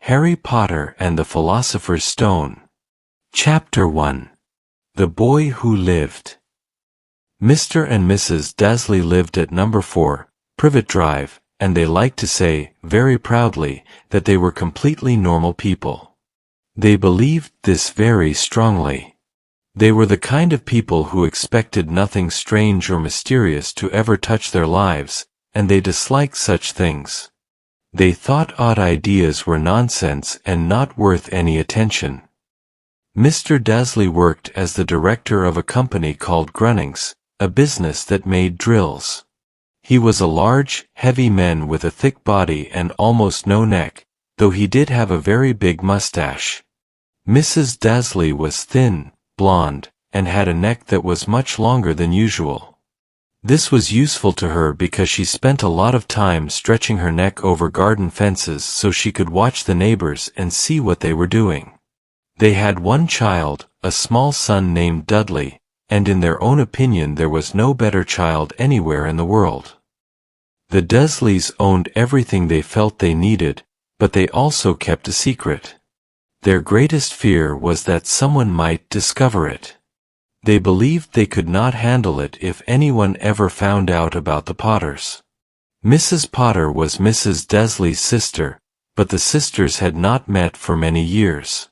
Harry Potter and the Philosopher's Stone. Chapter 1. The Boy Who Lived. Mr. and Mrs. Dursley lived at number 4, Privet Drive, and they liked to say, very proudly, that they were completely normal people. They believed this very strongly. They were the kind of people who expected nothing strange or mysterious to ever touch their lives, and they disliked such things. They thought odd ideas were nonsense and not worth any attention. Mr. Dursley worked as the director of a company called Grunnings, a business that made drills. He was a large, heavy man with a thick body and almost no neck, though he did have a very big mustache. Mrs. Dursley was thin, blonde, and had a neck that was much longer than usual. This was useful to her because she spent a lot of time stretching her neck over garden fences so she could watch the neighbors and see what they were doing. They had one child, a small son named Dudley, and in their own opinion there was no better child anywhere in the world. The Dursleys owned everything they felt they needed, but they also kept a secret. Their greatest fear was that someone might discover it. They believed they could not handle it if anyone ever found out about the Potters. Mrs. Potter was Mrs. Dursley's sister, but the sisters had not met for many years.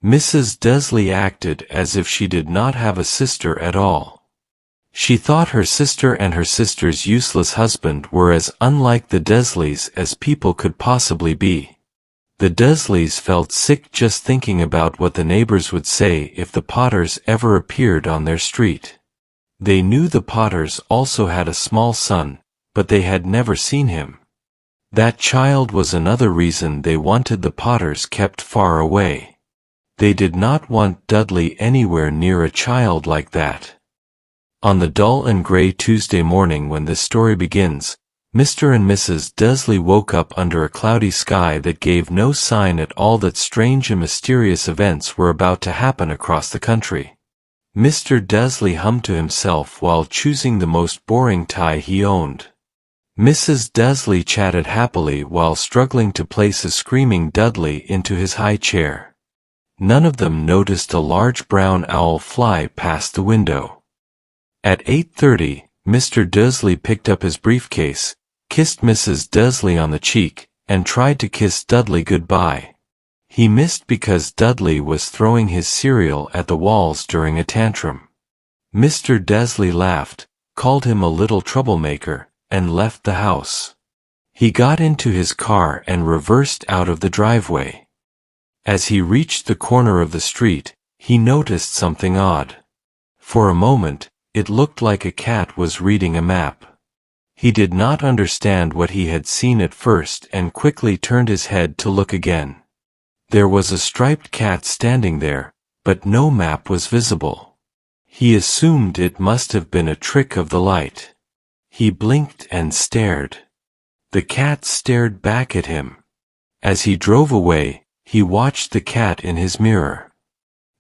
Mrs. Dursley acted as if she did not have a sister at all. She thought her sister and her sister's useless husband were as unlike the Dursleys as people could possibly be. The Dursleys felt sick just thinking about what the neighbors would say if the Potters ever appeared on their street. They knew the Potters also had a small son, but they had never seen him. That child was another reason they wanted the Potters kept far away. They did not want Dudley anywhere near a child like that. On the dull and gray Tuesday morning when this story begins, Mr. and Mrs. Dursley woke up under a cloudy sky that gave no sign at all that strange and mysterious events were about to happen across the country. Mr. Dursley hummed to himself while choosing the most boring tie he owned. Mrs. Dursley chatted happily while struggling to place a screaming Dudley into his high chair. None of them noticed a large brown owl fly past the window. At 8:30, Mr. Dursley picked up his briefcase, kissed Mrs. Dursley on the cheek, and tried to kiss Dudley goodbye. He missed because Dudley was throwing his cereal at the walls during a tantrum. Mr. Dursley laughed, called him a little troublemaker, and left the house. He got into his car and reversed out of the driveway. As he reached the corner of the street, he noticed something odd. For a moment, it looked like a cat was reading a map. He did not understand what he had seen at first and quickly turned his head to look again. There was a striped cat standing there, but no map was visible. He assumed it must have been a trick of the light. He blinked and stared. The cat stared back at him. As he drove away, he watched the cat in his mirror.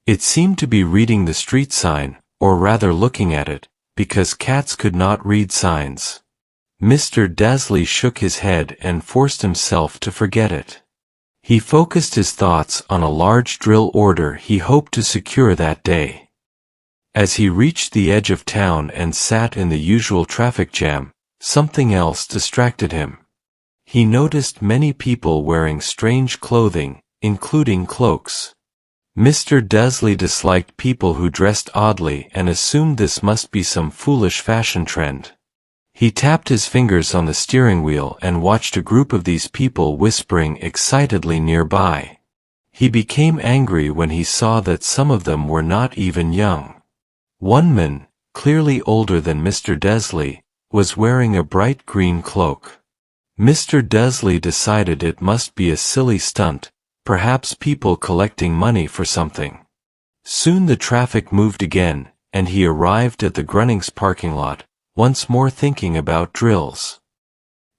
It seemed to be reading the street sign, or rather looking at it, because cats could not read signs. Mr. Dursley shook his head and forced himself to forget it. He focused his thoughts on a large drill order he hoped to secure that day. As he reached the edge of town and sat in the usual traffic jam, something else distracted him. He noticed many people wearing strange clothing, including cloaks. Mr. Dursley disliked people who dressed oddly and assumed this must be some foolish fashion trend. He tapped his fingers on the steering wheel and watched a group of these people whispering excitedly nearby. He became angry when he saw that some of them were not even young. One man, clearly older than Mr. Dursley, was wearing a bright green cloak. Mr. Dursley decided it must be a silly stunt, perhaps people collecting money for something. Soon the traffic moved again, and he arrived at the Grunnings parking lot, once more thinking about drills.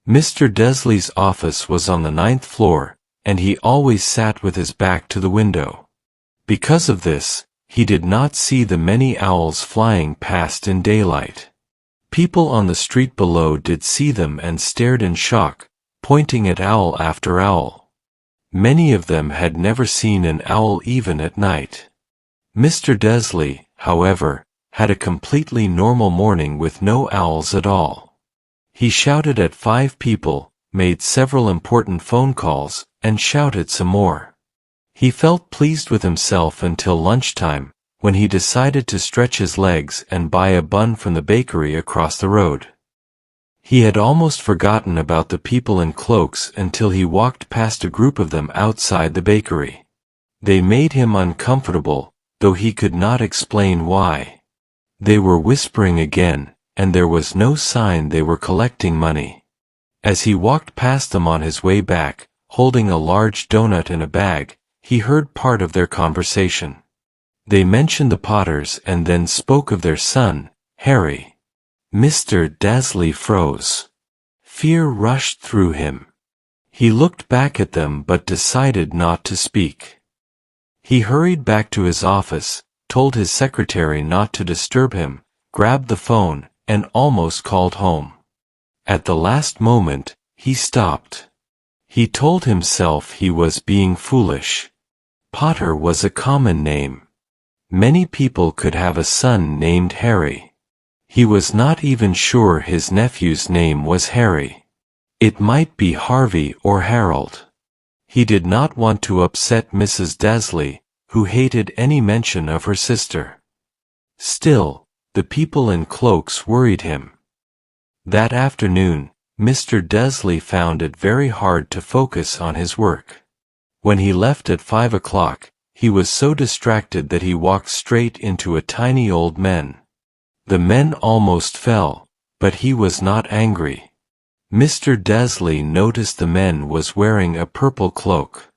Mr. Dursley's office was on the 9th floor, and he always sat with his back to the window. Because of this, he did not see the many owls flying past in daylight. People on the street below did see them and stared in shock, pointing at owl after owl. Many of them had never seen an owl even at night. Mr. Desley, however, had a completely normal morning with no owls at all. He shouted at 5 people, made several important phone calls, and shouted some more. He felt pleased with himself until lunchtime, when he decided to stretch his legs and buy a bun from the bakery across the road. He had almost forgotten about the people in cloaks until he walked past a group of them outside the bakery. They made him uncomfortable, though he could not explain why. They were whispering again, and there was no sign they were collecting money. As he walked past them on his way back, holding a large donut in a bag, he heard part of their conversation. They mentioned the Potters and then spoke of their son, Harry. Mr. Desley froze. Fear rushed through him. He looked back at them but decided not to speak. He hurried back to his office, told his secretary not to disturb him, grabbed the phone, and almost called home. At the last moment, he stopped. He told himself he was being foolish. Potter was a common name. Many people could have a son named Harry. He was not even sure his nephew's name was Harry. It might be Harvey or Harold. He did not want to upset Mrs. Desley, who hated any mention of her sister. Still, the people in cloaks worried him. That afternoon, Mr. Desley found it very hard to focus on his work. When he left at 5 o'clock, he was so distracted that he walked straight into a tiny old man. The men almost fell, but he was not angry. Mr. Desley noticed the man was wearing a purple cloak.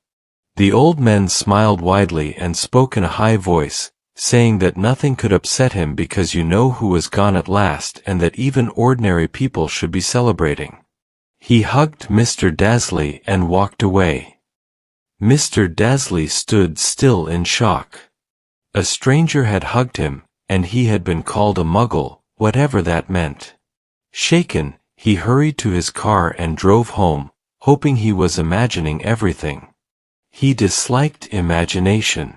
The old man smiled widely and spoke in a high voice, saying that nothing could upset him because you know who was gone at last and that even ordinary people should be celebrating. He hugged Mr. Desley and walked away. Mr. Desley stood still in shock. A stranger had hugged him, and he had been called a muggle, whatever that meant. Shaken, he hurried to his car and drove home, hoping he was imagining everything. He disliked imagination.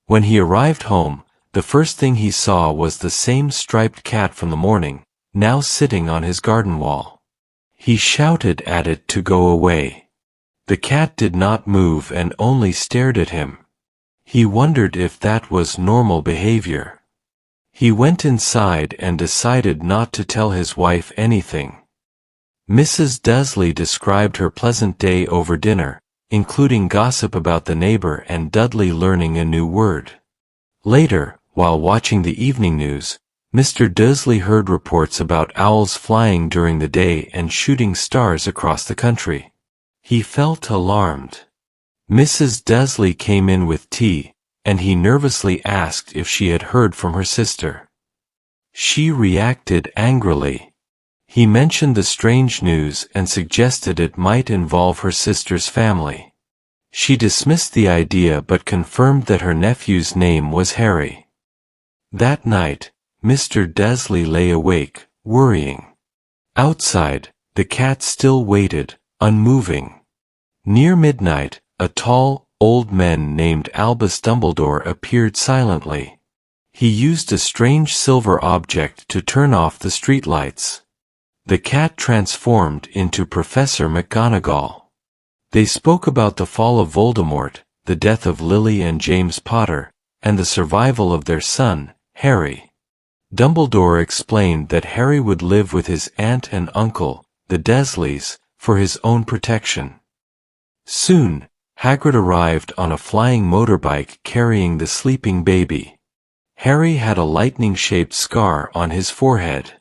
When he arrived home, the first thing he saw was the same striped cat from the morning, now sitting on his garden wall. He shouted at it to go away. The cat did not move and only stared at him. He wondered if that was normal behavior. He went inside and decided not to tell his wife anything. Mrs. Desley described her pleasant day over dinner, including gossip about the neighbor and Dudley learning a new word. Later, while watching the evening news, Mr. Desley heard reports about owls flying during the day and shooting stars across the country. He felt alarmed. Mrs. Desley came in with tea, and he nervously asked if she had heard from her sister. She reacted angrily. He mentioned the strange news and suggested it might involve her sister's family. She dismissed the idea but confirmed that her nephew's name was Harry. That night, Mr. Desley lay awake, worrying. Outside, the cat still waited, unmoving. Near midnight, a tall, old man named Albus Dumbledore appeared silently. He used a strange silver object to turn off the streetlights. The cat transformed into Professor McGonagall. They spoke about the fall of Voldemort, the death of Lily and James Potter, and the survival of their son, Harry. Dumbledore explained that Harry would live with his aunt and uncle, the Desleys, for his own protection. Soon, Hagrid arrived on a flying motorbike carrying the sleeping baby. Harry had a lightning-shaped scar on his forehead.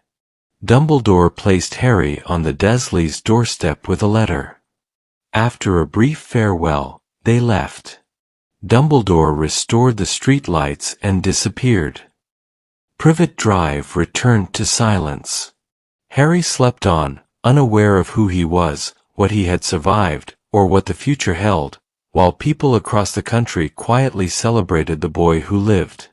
Dumbledore placed Harry on the Desleys' doorstep with a letter. After a brief farewell, they left. Dumbledore restored the streetlights and disappeared. Privet Drive returned to silence. Harry slept on, unaware of who he was, what he had survived, or what the future held, while people across the country quietly celebrated the boy who lived.